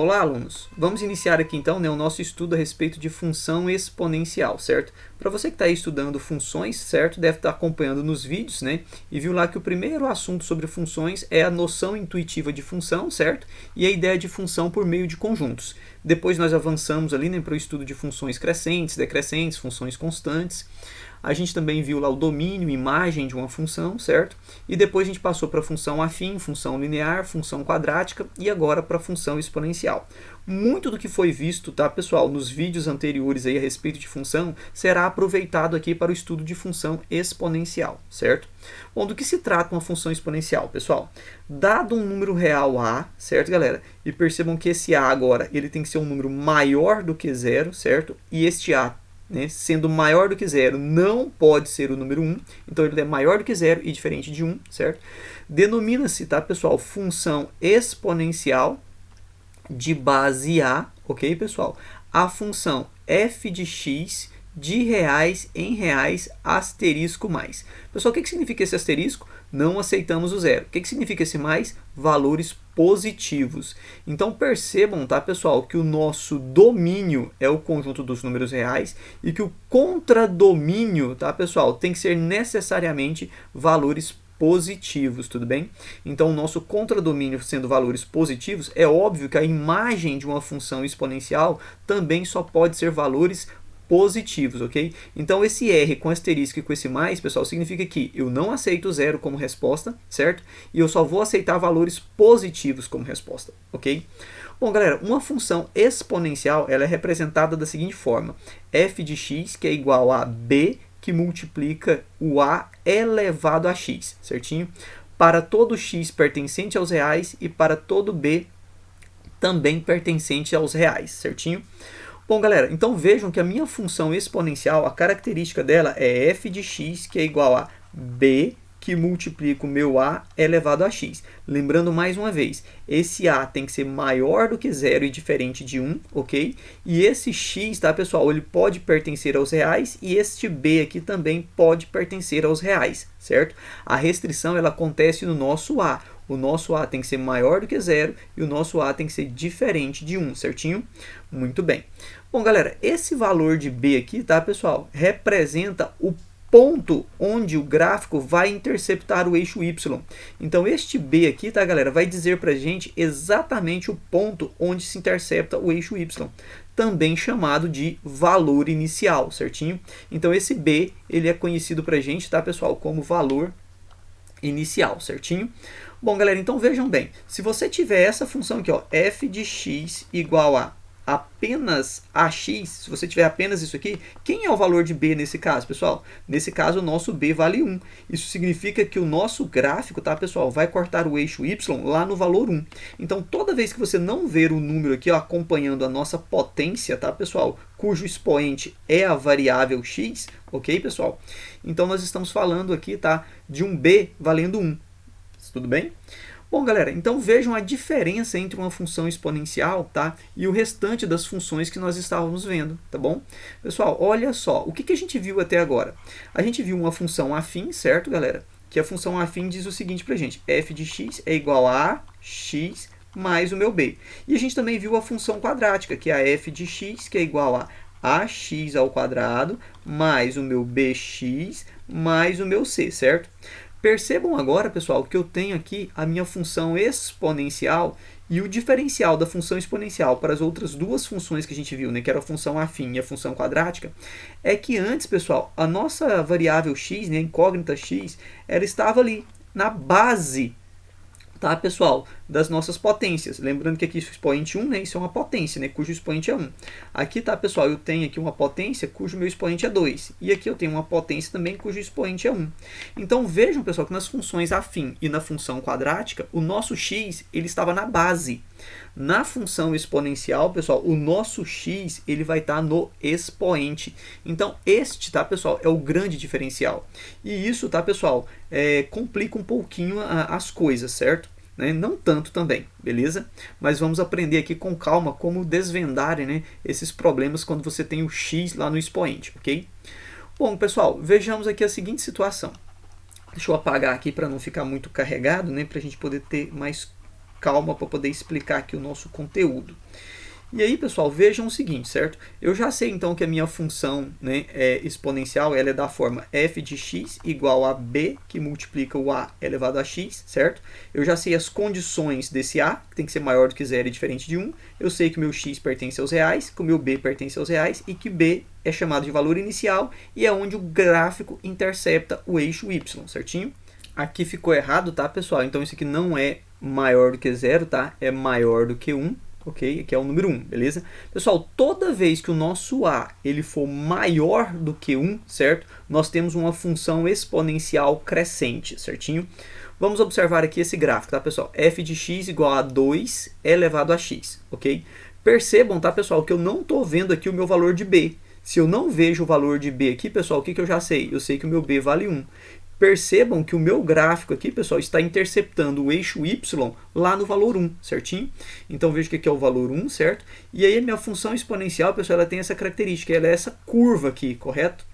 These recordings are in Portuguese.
Olá, alunos! Vamos iniciar aqui então, né, o nosso estudo a respeito de função exponencial, certo? Para você que está aí estudando funções, certo? Deve estar acompanhando nos vídeos, né? E viu lá que o primeiro assunto sobre funções é a noção intuitiva de função, certo? E a ideia de função por meio de conjuntos. Depois nós avançamos ali, né, para o estudo de funções crescentes, decrescentes, funções constantes. A gente também viu lá o domínio, imagem de uma função, certo? E depois a gente passou para a função afim, função linear, função quadrática e agora para a função exponencial. Muito do que foi visto, tá, pessoal, nos vídeos anteriores aí a respeito de função, será aproveitado aqui para o estudo de função exponencial, certo? Bom, do que se trata uma função exponencial, pessoal? Dado um número real A, certo, galera? E percebam que esse A agora, ele tem que ser um número maior do que zero, certo? E este A, né, sendo maior do que zero, não pode ser o número 1, então ele é maior do que zero e diferente de 1, certo? Denomina-se, tá, pessoal, função exponencial de base A, ok, pessoal? A função f de x de reais em reais asterisco mais. Pessoal, o que significa esse asterisco? Não aceitamos o zero. O que significa esse mais? Valores positivos. Então percebam, tá, pessoal, que o nosso domínio é o conjunto dos números reais e que o contradomínio, tá, pessoal, tem que ser necessariamente valores positivos, tudo bem? Então o nosso contradomínio sendo valores positivos, é óbvio que a imagem de uma função exponencial também só pode ser valores positivos, ok? Então esse R com asterisco e com esse mais, pessoal, significa que eu não aceito zero como resposta, certo? E eu só vou aceitar valores positivos como resposta, ok? Bom, galera, uma função exponencial, ela é representada da seguinte forma: f de x, que é igual a b, que multiplica o a elevado a x, certinho? Para todo x pertencente aos reais e para todo b também pertencente aos reais, certinho? Bom, galera, então vejam que a minha função exponencial, a característica dela é f de x, que é igual a b, que multiplica o meu a elevado a x. Lembrando mais uma vez, esse a tem que ser maior do que zero e diferente de 1, ok? E esse x, tá, pessoal, ele pode pertencer aos reais e este b aqui também pode pertencer aos reais, certo? A restrição, ela acontece no nosso a. O nosso a tem que ser maior do que zero e o nosso a tem que ser diferente de 1, certinho? Muito bem. Bom, galera, esse valor de b aqui, tá, pessoal, representa o ponto onde o gráfico vai interceptar o eixo y. Então, este b aqui, tá, galera, vai dizer pra gente exatamente o ponto onde se intercepta o eixo y, também chamado de valor inicial, certinho? Então, esse b, ele é conhecido pra gente, tá, pessoal, como valor inicial, certinho? Bom, galera, então vejam bem, se você tiver essa função aqui, ó, f de x igual a apenas ax, se você tiver apenas isso aqui, quem é o valor de b nesse caso, pessoal? Nesse caso, o nosso b vale 1. Isso significa que o nosso gráfico, tá, pessoal, vai cortar o eixo y lá no valor 1. Então, toda vez que você não ver o número aqui, ó, acompanhando a nossa potência, tá, pessoal, cujo expoente é a variável x, ok, pessoal? Então, nós estamos falando aqui, tá, de um b valendo 1. Tudo bem? Bom, galera, então vejam a diferença entre uma função exponencial, tá, e o restante das funções que nós estávamos vendo, tá bom? Pessoal, olha só, o que a gente viu até agora? A gente viu uma função afim, certo, galera? Que a função afim diz o seguinte pra gente: f de x é igual a x mais o meu b. E a gente também viu a função quadrática, que é a f de x, que é igual a ax ao quadrado mais o meu bx mais o meu c, certo? Percebam agora, pessoal, que eu tenho aqui a minha função exponencial e o diferencial da função exponencial para as outras duas funções que a gente viu, né, que era a função afim e a função quadrática, é que antes, pessoal, a nossa variável x, né, a incógnita x, ela estava ali na base, tá, pessoal, das nossas potências. Lembrando que aqui o expoente 1, né, isso é uma potência, né, cujo expoente é 1. Aqui, tá, pessoal, eu tenho aqui uma potência cujo meu expoente é 2. E aqui eu tenho uma potência também cujo expoente é 1. Então, vejam, pessoal, que nas funções afim e na função quadrática, o nosso x, ele estava na base. Na função exponencial, pessoal, o nosso x, ele vai estar no expoente. Então, este, tá, pessoal, é o grande diferencial. E isso, tá, pessoal, complica um pouquinho as coisas, certo? Né? Não tanto também, beleza? Mas vamos aprender aqui com calma como desvendar, né, esses problemas quando você tem o x lá no expoente, ok? Bom, pessoal, vejamos aqui a seguinte situação. Deixa eu apagar aqui para não ficar muito carregado, né, para a gente poder ter mais calma para poder explicar aqui o nosso conteúdo. E aí, pessoal, vejam o seguinte, certo? Eu já sei então que a minha função, né, exponencial ela é da forma f de x igual a b, que multiplica o a elevado a x, certo? Eu já sei as condições desse a, que tem que ser maior do que 0 e diferente de 1. Eu sei que o meu x pertence aos reais, que o meu b pertence aos reais e que b é chamado de valor inicial e é onde o gráfico intercepta o eixo y, certinho? Aqui ficou errado, tá, pessoal? Então isso aqui não é maior do que 0, tá? É maior do que 1. Ok? Aqui é o número 1, beleza? Pessoal, toda vez que o nosso a ele for maior do que 1, certo? Nós temos uma função exponencial crescente, certinho? Vamos observar aqui esse gráfico, tá, pessoal? f de x igual a 2 elevado a x, ok? Percebam, tá, pessoal, que eu não estou vendo aqui o meu valor de b. Se eu não vejo o valor de b aqui, pessoal, o que eu já sei? Eu sei que o meu b vale 1. Percebam que o meu gráfico aqui, pessoal, está interceptando o eixo y lá no valor 1, certinho? Então, veja que aqui é o valor 1, certo? E aí, a minha função exponencial, pessoal, ela tem essa característica, ela é essa curva aqui, correto?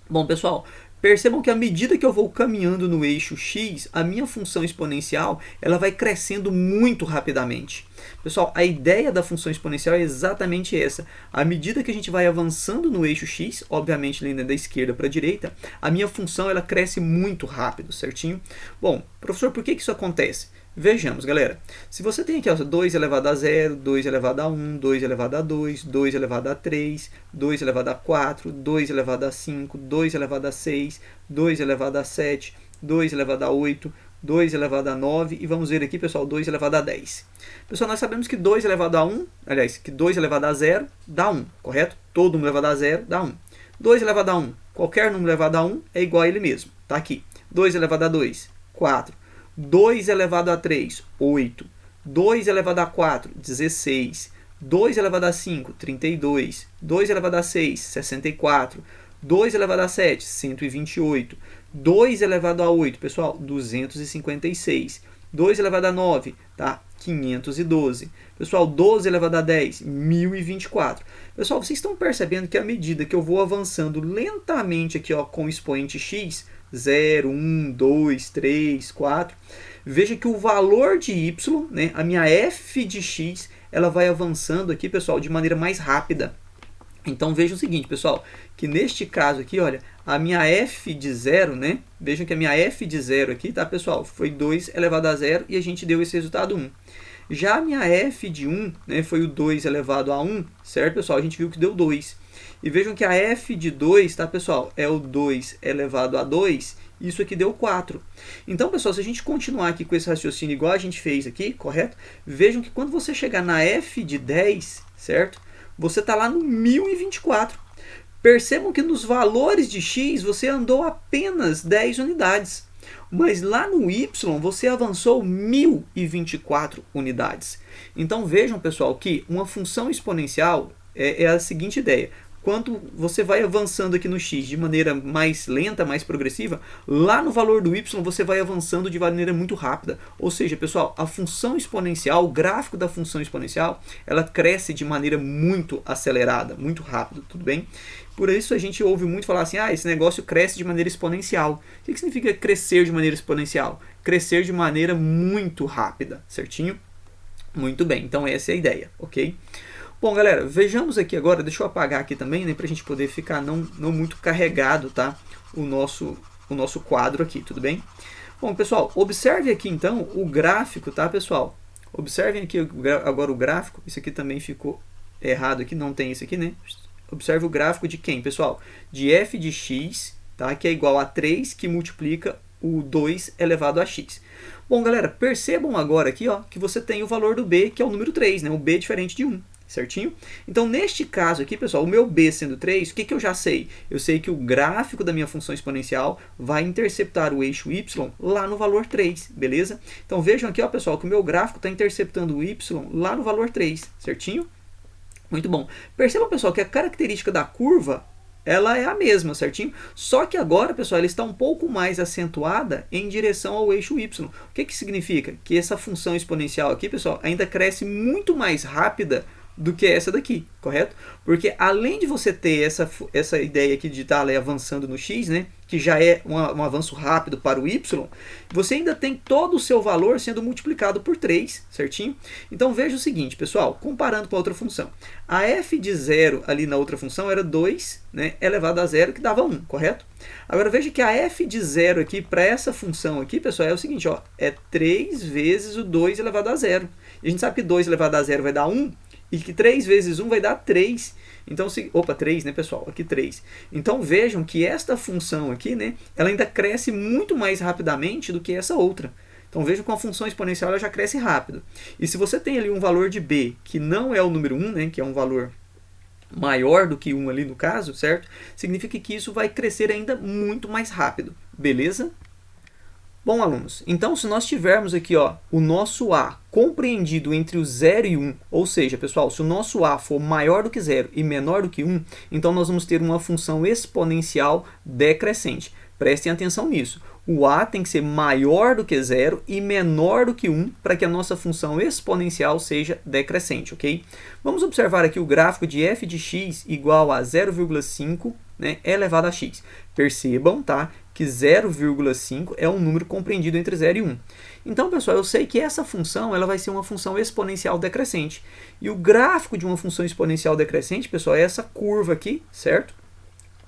Bom, pessoal, percebam que à medida que eu vou caminhando no eixo x, a minha função exponencial ela vai crescendo muito rapidamente. Pessoal, a ideia da função exponencial é exatamente essa. À medida que a gente vai avançando no eixo x, obviamente indo da esquerda para a direita, a minha função ela cresce muito rápido, certinho? Bom, professor, por que isso acontece? Vejamos, galera. Se você tem aqui ó, 2 elevado a 0, 2 elevado a 1, 2 elevado a 2, 2 elevado a 3, 2 elevado a 4, 2 elevado a 5, 2 elevado a 6, 2 elevado a 7, 2 elevado a 8, 2 elevado a 9 e vamos ver aqui, pessoal, 2 elevado a 10. Pessoal, nós sabemos que 2 elevado a 1, aliás, que 2 elevado a 0 dá 1, correto? Todo número elevado a 0 dá 1. 2 elevado a 1, qualquer número elevado a 1 é igual a ele mesmo, tá aqui. 2 elevado a 2, 4. 2 elevado a 3, 8. 2 elevado a 4, 16. 2 elevado a 5, 32. 2 elevado a 6, 64. 2 elevado a 7, 128. 2 elevado a 8, pessoal, 256. 2 elevado a 9, tá? 512. Pessoal, 12 elevado a 10, 1024. Pessoal, vocês estão percebendo que à medida que eu vou avançando lentamente aqui ó, com o expoente x, 0, 1, 2, 3, 4, veja que o valor de y, né, a minha f de x, ela vai avançando aqui, pessoal, de maneira mais rápida. Então, veja o seguinte, pessoal, que neste caso aqui, olha, a minha f de 0, né? Vejam que a minha f de 0 aqui, tá, pessoal? Foi 2 elevado a 0 e a gente deu esse resultado 1. Já a minha f de 1, né, foi o 2 elevado a 1, certo, pessoal? A gente viu que deu 2. E vejam que a f de 2, tá, pessoal? É o 2 elevado a 2, isso aqui deu 4. Então, pessoal, se a gente continuar aqui com esse raciocínio igual a gente fez aqui, correto? Vejam que quando você chegar na f de 10, certo? Você está lá no 1024. Percebam que nos valores de x você andou apenas 10 unidades. Mas lá no y você avançou 1024 unidades. Então vejam, pessoal, que uma função exponencial é a seguinte ideia. Quanto você vai avançando aqui no x de maneira mais lenta, mais progressiva, lá no valor do y você vai avançando de maneira muito rápida. Ou seja, pessoal, a função exponencial, o gráfico da função exponencial, ela cresce de maneira muito acelerada, muito rápido, tudo bem? Por isso a gente ouve muito falar assim, esse negócio cresce de maneira exponencial. O que significa crescer de maneira exponencial? Crescer de maneira muito rápida, certinho? Muito bem, então essa é a ideia, ok? Bom, galera, vejamos aqui agora, deixa eu apagar aqui também, né, para a gente poder ficar não muito carregado, tá, o nosso quadro aqui, tudo bem? Bom, pessoal, observe aqui então o gráfico, tá, pessoal? Observem aqui agora o gráfico, isso aqui também ficou errado aqui, não tem isso aqui, né? Observe o gráfico de quem, pessoal? De f de x, tá, que é igual a 3, que multiplica o 2 elevado a x. Bom, galera, percebam agora aqui, ó, que você tem o valor do b, que é o número 3, né? O b é diferente de 1. Certinho? Então, neste caso aqui, pessoal, o meu b sendo 3, o que eu já sei? Eu sei que o gráfico da minha função exponencial vai interceptar o eixo y lá no valor 3, beleza? Então, vejam aqui, ó, pessoal, que o meu gráfico está interceptando o y lá no valor 3, certinho? Muito bom. Percebam, pessoal, que a característica da curva ela é a mesma, certinho? Só que agora, pessoal, ela está um pouco mais acentuada em direção ao eixo y. O que significa? Que essa função exponencial aqui, pessoal, ainda cresce muito mais rápida do que essa daqui, correto? Porque além de você ter essa ideia aqui de estar avançando no x, né, que já é um avanço rápido para o y, você ainda tem todo o seu valor sendo multiplicado por 3, certinho? Então veja o seguinte, pessoal, comparando com a outra função. A f de 0 ali na outra função era 2, né, elevado a 0, que dava 1, correto? Agora veja que a f de 0 aqui, para essa função aqui, pessoal, é o seguinte, ó, é 3 vezes o 2 elevado a 0. E a gente sabe que 2 elevado a 0 vai dar 1, e que 3 vezes 1 vai dar 3. Então, opa, 3, né, pessoal? Aqui 3. Então, vejam que esta função aqui, né, ela ainda cresce muito mais rapidamente do que essa outra. Então, vejam que a função exponencial ela já cresce rápido. E se você tem ali um valor de b que não é o número 1, né, que é um valor maior do que 1 ali no caso, certo? Significa que isso vai crescer ainda muito mais rápido. Beleza? Bom, alunos, então se nós tivermos aqui ó, o nosso a compreendido entre o 0 e 1, ou seja, pessoal, se o nosso a for maior do que 0 e menor do que 1, então nós vamos ter uma função exponencial decrescente. Prestem atenção nisso. O a tem que ser maior do que 0 e menor do que 1 para que a nossa função exponencial seja decrescente, ok? Vamos observar aqui o gráfico de f de x igual a 0,5, né, elevado a x. Percebam, tá, que 0,5 é um número compreendido entre 0 e 1. Então, pessoal, eu sei que essa função ela vai ser uma função exponencial decrescente. E o gráfico de uma função exponencial decrescente, pessoal, é essa curva aqui, certo?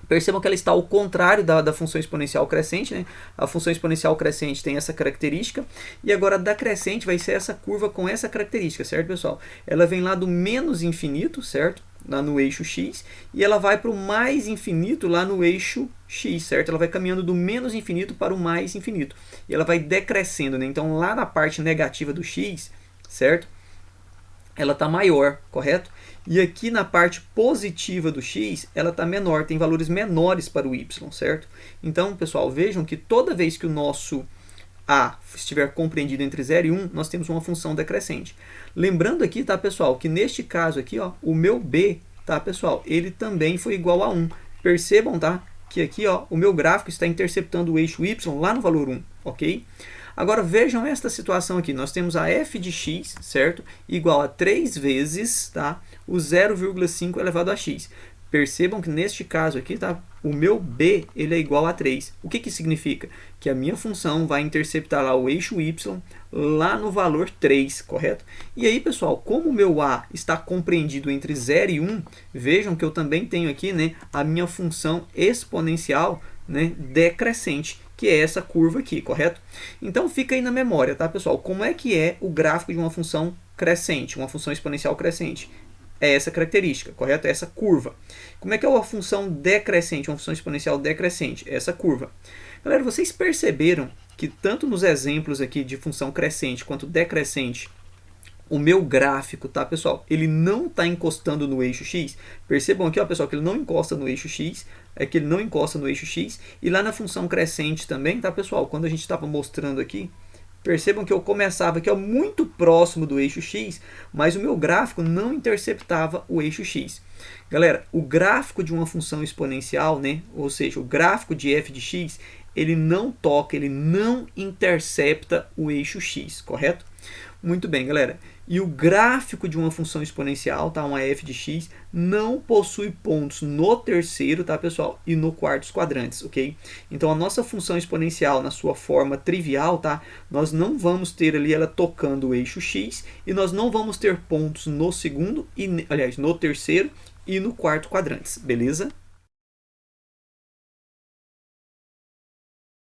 Percebam que ela está ao contrário da função exponencial crescente, né? A função exponencial crescente tem essa característica, e agora a decrescente vai ser essa curva com essa característica, certo, pessoal? Ela vem lá do menos infinito, certo? Lá no eixo x, e ela vai para o mais infinito lá no eixo x, certo? Ela vai caminhando do menos infinito para o mais infinito. E ela vai decrescendo, né? Então, lá na parte negativa do x, certo? Ela está maior, correto? E aqui na parte positiva do x, ela está menor, tem valores menores para o y, certo? Então, pessoal, vejam que toda vez que o nosso a estiver compreendido entre 0 e 1, nós temos uma função decrescente. Lembrando aqui, tá, pessoal, que neste caso aqui, ó, o meu b, tá, pessoal, ele também foi igual a 1. Percebam, tá, que aqui, ó, o meu gráfico está interceptando o eixo y lá no valor 1, ok? Agora vejam esta situação aqui, nós temos a f de x, certo? Igual a 3 vezes, tá, o 0,5 elevado a x. Percebam que neste caso aqui, tá, o meu b ele é igual a 3. O que que significa? Que a minha função vai interceptar lá o eixo y lá no valor 3, correto? E aí, pessoal, como o meu a está compreendido entre 0 e 1, vejam que eu também tenho aqui, né, a minha função exponencial, né, decrescente, que é essa curva aqui, correto? Então fica aí na memória, tá, pessoal? Como é que é o gráfico de uma função crescente, uma função exponencial crescente? É essa característica, correto? É essa curva. Como é que é uma função decrescente, uma função exponencial decrescente? É essa curva. Galera, vocês perceberam que tanto nos exemplos aqui de função crescente quanto decrescente, o meu gráfico, tá, pessoal? Ele não está encostando no eixo x. Percebam aqui, ó, pessoal, que ele não encosta no eixo x. É que ele não encosta no eixo x. E lá na função crescente também, tá, pessoal? Quando a gente estava mostrando aqui, percebam que eu começava aqui, ó, muito próximo do eixo x, mas o meu gráfico não interceptava o eixo x. Galera, o gráfico de uma função exponencial, né, ou seja, o gráfico de f de x, ele não toca, ele não intercepta o eixo x, correto? Muito bem, galera. E o gráfico de uma função exponencial, tá, uma f de x, não possui pontos no terceiro, tá, pessoal, e no quartos quadrantes, ok? Então, a nossa função exponencial, na sua forma trivial, tá, nós não vamos ter ali ela tocando o eixo x, e nós não vamos ter pontos no segundo, aliás, no terceiro e no quarto quadrantes, beleza?